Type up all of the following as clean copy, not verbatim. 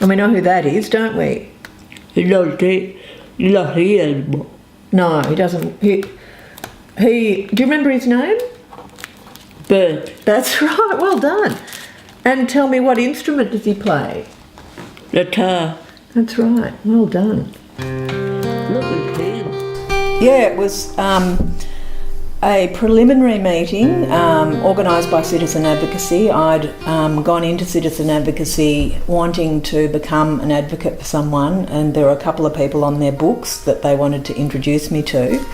And we know who that is, don't we? He's not here anymore. No, he doesn't. He. Do you remember his name? Bert. That's right. Well done. And tell me, what instrument does he play? Guitar. That's right. Well done. Look at him. Yeah, it was a preliminary meeting organised by Citizen Advocacy. I'd gone into Citizen Advocacy wanting to become an advocate for someone, and there were a couple of people on their books that they wanted to introduce me to.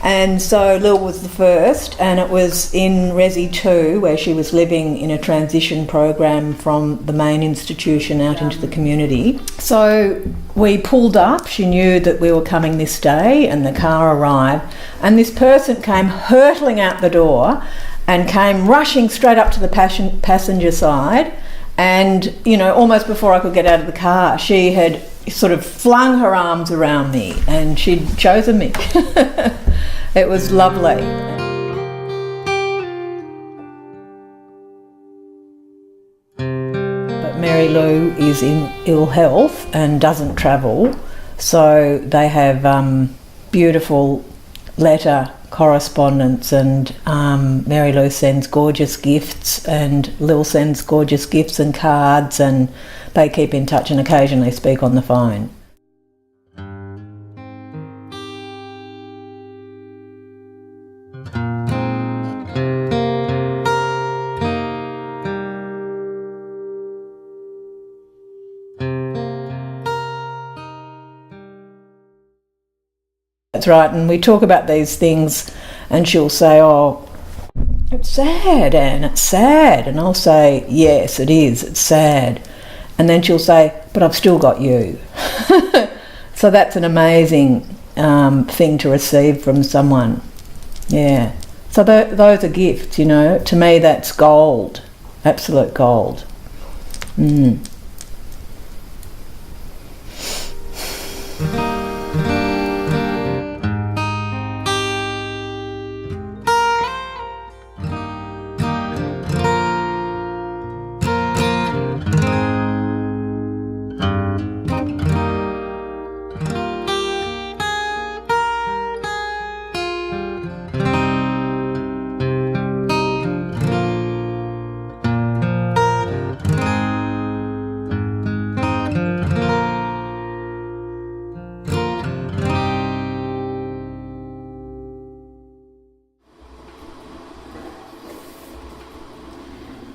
And so Lil was the first, and it was in Resi 2, where she was living in a transition program from the main institution out into the community. So we pulled up, she knew that we were coming this day, and the car arrived, and this person came hurtling out the door and came rushing straight up to the passenger side, and, you know, almost before I could get out of the car, she had sort of flung her arms around me and she'd chosen me. It was lovely. But Mary Lou is in ill health and doesn't travel, so they have beautiful letter correspondence, and Mary Lou sends gorgeous gifts and Lil sends gorgeous gifts and cards, and they keep in touch and occasionally speak on the phone. That's right, and we talk about these things and she'll say, "Oh, it's sad, Anne, it's sad." And I'll say, "Yes, it is, it's sad." And then she'll say, "But I've still got you." So that's an amazing thing to receive from someone. Yeah. So those are gifts, you know. To me, that's gold, absolute gold.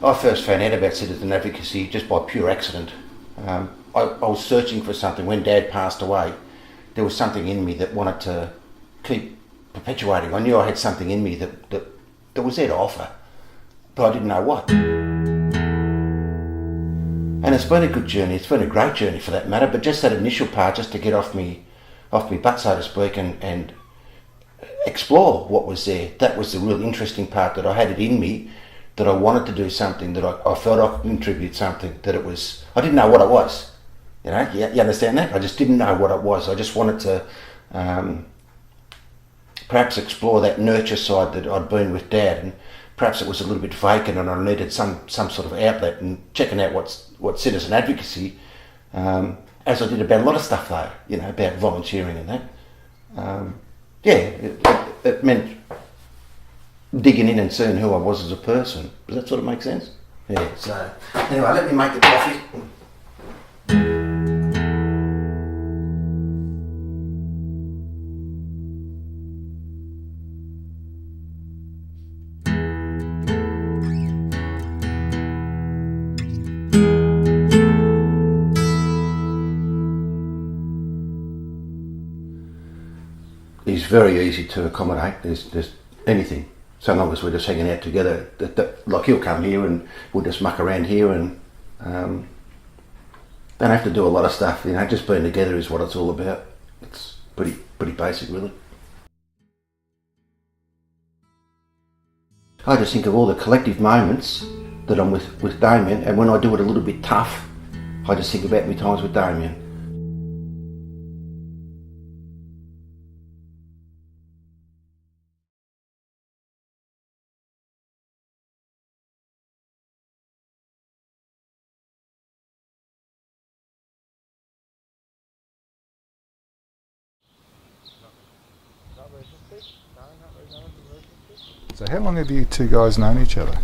I first found out about citizen advocacy just by pure accident. I was searching for something. When Dad passed away, there was something in me that wanted to keep perpetuating. I knew I had something in me that was there to offer, but I didn't know what. And it's been a good journey. It's been a great journey for that matter, but just that initial part, just to get off me butt, so to speak, and explore what was there. That was the real interesting part, that I had it in me, that I wanted to do something, that I felt I could contribute something, that it was, I didn't know what it was. You know, you understand that? I just didn't know what it was. I just wanted to perhaps explore that nurture side that I'd been with Dad, and perhaps it was a little bit vacant and I needed some sort of outlet, and checking out what citizen advocacy, as I did about a lot of stuff though, you know, about volunteering and that. It meant digging in and seeing who I was as a person. Does that sort of make sense? Yeah, so anyway, let me make the coffee. He's very easy to accommodate. There's anything. So long as we're just hanging out together, like he'll come here and we'll just muck around here, and don't have to do a lot of stuff. You know, just being together is what it's all about. It's pretty basic, really. I just think of all the collective moments that I'm with Damien, and when I do it a little bit tough, I just think about my times with Damien. So how long have you two guys known each other?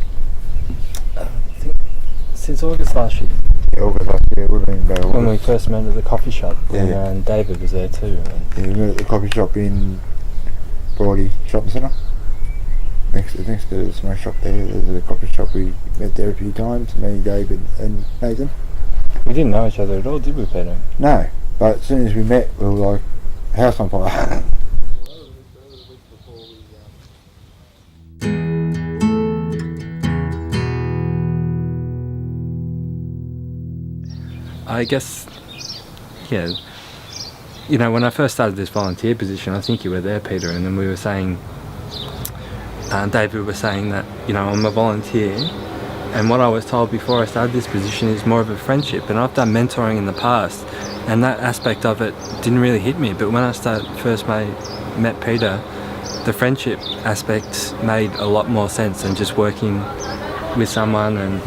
Since August last year, August last year, it would have been about when we first met at the coffee shop, and David was there too. Yeah, we met at the coffee shop in Brody Shopping Centre. Next to the smoke shop there's a coffee shop. We met there a few times, me, David and Nathan. We didn't know each other at all, did we, Peter? No, but as soon as we met, we were like, house on fire. I guess, yeah, you know, when I first started this volunteer position, I think you were there, Peter, and then we were saying, David was saying that, you know, I'm a volunteer, and what I was told before I started this position is more of a friendship, and I've done mentoring in the past, and that aspect of it didn't really hit me, but when I first met Peter, the friendship aspect made a lot more sense than just working with someone. And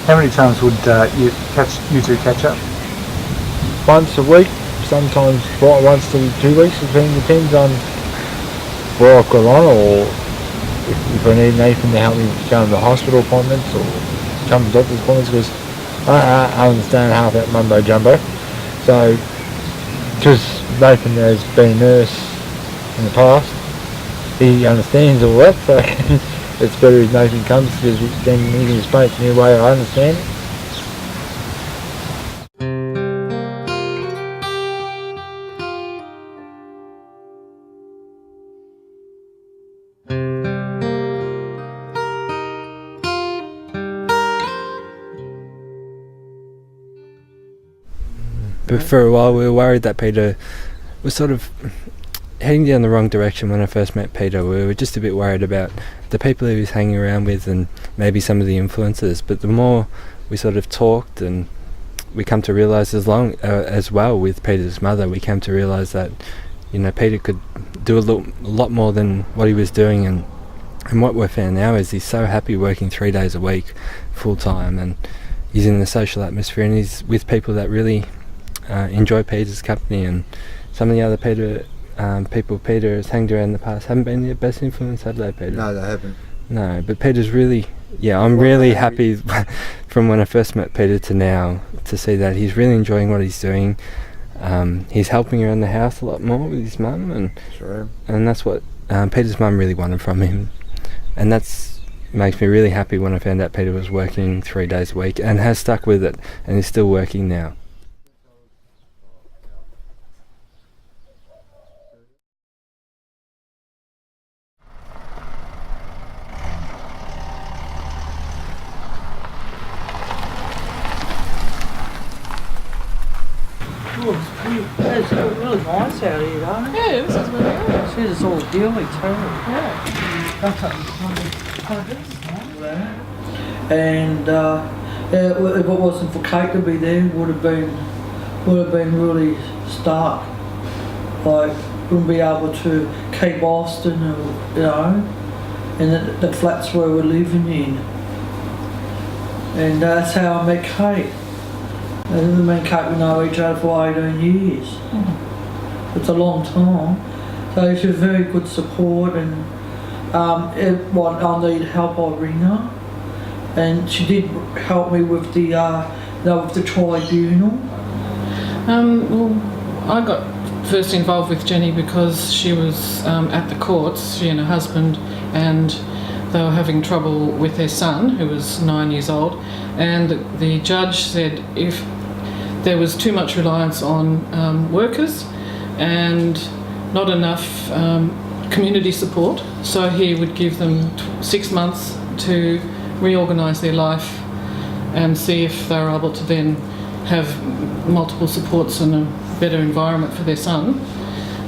How many times would you two catch up? Once a week, sometimes once every 2 weeks, depends on where I've got on, or if I need Nathan to help me go to the hospital appointments or come to doctor's appointments, because I understand half that mumbo jumbo. So, because Nathan has been a nurse in the past, he understands all that, so it's better if Nathan comes, because then he can explain it to me the way I understand it. But for a while we were worried that Peter was sort of heading down the wrong direction. When I first met Peter, we were just a bit worried about the people he was hanging around with and maybe some of the influences. But the more we sort of talked, and we come to realise as well with Peter's mother, we came to realise that, you know, Peter could do a lot more than what he was doing, and what we've found now is he's so happy working 3 days a week full time, and he's in the social atmosphere, and he's with people that really enjoy Peter's company. And some of the other people Peter has hanged around in the past haven't been the best influence, have they, Peter? No, they haven't. No, but Peter's really, I'm really happy from when I first met Peter to now to see that he's really enjoying what he's doing. He's helping around the house a lot more with his mum, and that's what Peter's mum really wanted from him, and that's makes me really happy when I found out Peter was working 3 days a week and has stuck with it and is still working now. It's really nice out here, don't it? Yeah, this is really good. See, it's all dealy too. Yeah. And if it wasn't for Kate to be there, would have been really stark. Like, wouldn't be able to keep Austin, or, you know, and the flats where we're living in. And that's how I met Kate. And me and Kate, we know each other for 18 years. Mm-hmm. It's a long time. So she's very good support, and if I need help, I ring her. And she did help me with the tribunal. Well, I got first involved with Jenny because she was at the courts, she and her husband, and they were having trouble with their son, who was 9 years old, and the judge said if there was too much reliance on workers and not enough community support, so he would give them 6 months to reorganise their life and see if they were able to then have multiple supports and a better environment for their son.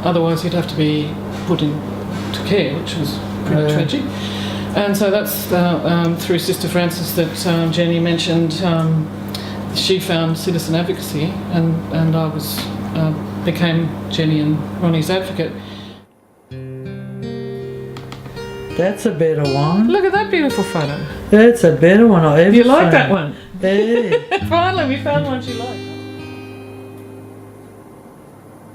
Otherwise he'd have to be put into care, which was pretty tragic. And so that's through Sister Frances that Jenny mentioned. She found Citizen Advocacy, and I became Jenny and Ronnie's advocate. That's a better one. Look at that beautiful photo. That's a better one I ever You like seen. that one? Yeah. Finally, we found one she liked.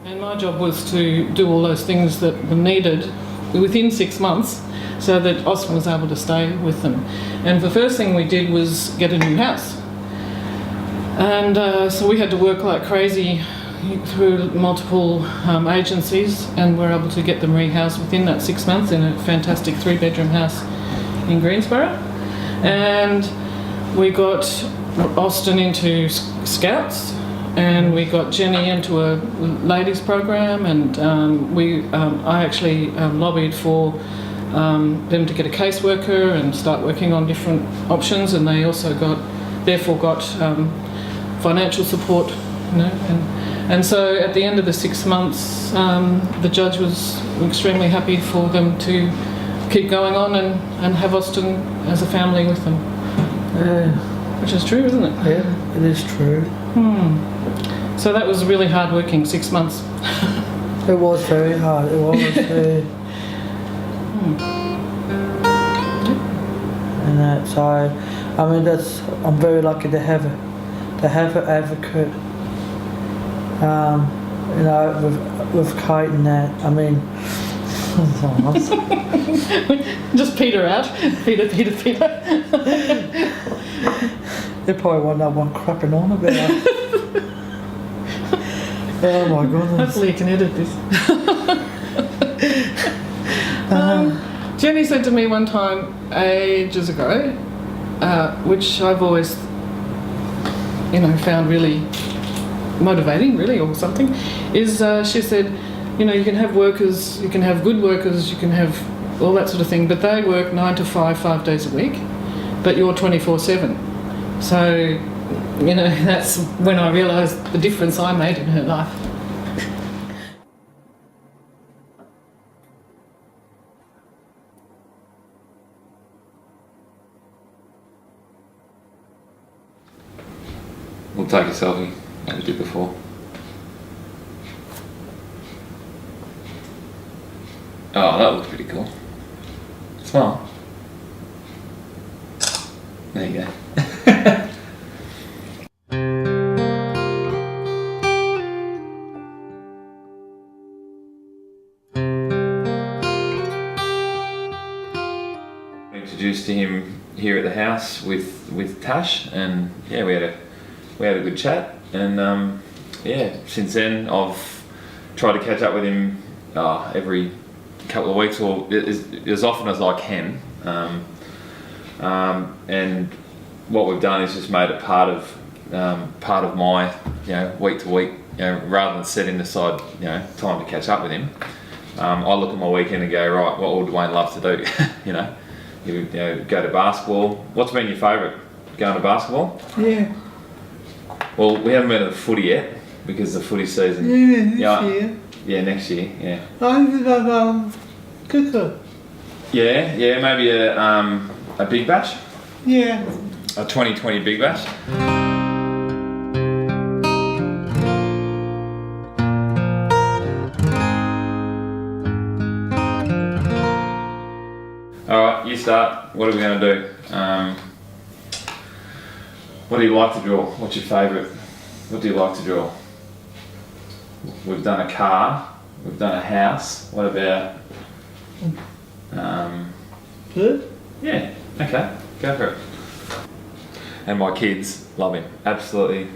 And my job was to do all those things that were needed within 6 months, so that Austin was able to stay with them. And the first thing we did was get a new house. And so we had to work like crazy through multiple agencies, and we're able to get them rehoused within that 6 months in a fantastic 3-bedroom house in Greensboro. And we got Austin into Scouts, and we got Jenny into a ladies program, and I actually lobbied for them to get a caseworker and start working on different options, and they also therefore got financial support, you know, and so at the end of the 6 months, the judge was extremely happy for them to keep going on and have Austin as a family with them. Which is true, isn't it? Yeah, it is true. So that was really hard working 6 months. It was very hard. It was. And that's I mean, I'm very lucky to have an advocate. You know, with Kate and that. I mean, just peter out. Peter. They probably won't know what I'm crapping on about. Oh my goodness. Hopefully you can edit this. Jenny said to me one time ages ago, which I've always, you know, found really motivating, really, or something, is she said, you know, you can have workers, you can have good workers, you can have all that sort of thing, but they work 9 to 5, 5 days a week, but you're 24/7. So, you know, that's when I realised the difference I made in her life. We'll take a selfie, like we did before. Oh, that looks pretty cool. Smile. There you go. Introduced to him here at the house with Tash, and yeah, we had a good chat, and yeah, since then I've tried to catch up with him every couple of weeks, or as often as I can, and what we've done is just made it part of my, you know, week to week, you know, rather than setting aside, you know, time to catch up with him. I look at my weekend and go, right, what would Dwayne love to do? You know, go to basketball. What's been your favourite? Going to basketball? Yeah. Well, we haven't been to the footy yet because the footy season. Yeah, next year. Yeah, next year. Yeah. I think that cooker. Yeah, maybe a big bash. Yeah. A 2020 big bash. All right, you start. What are we going to do? What do you like to draw? What's your favourite? What do you like to draw? We've done a car. We've done a house. What about? Good. Yeah. Okay. Go for it. And my kids love him. Absolutely.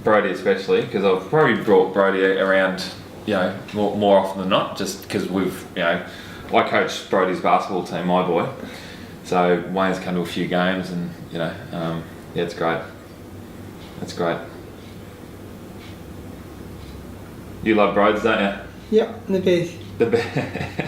Brody especially, because I've probably brought Brody around, you know, more often than not, just because we've, you know, I coach Brody's basketball team, my boy. So Wayne's come to a few games, and you know, yeah, it's great. It's great. You love Broads, don't you? Yep, the best. The best.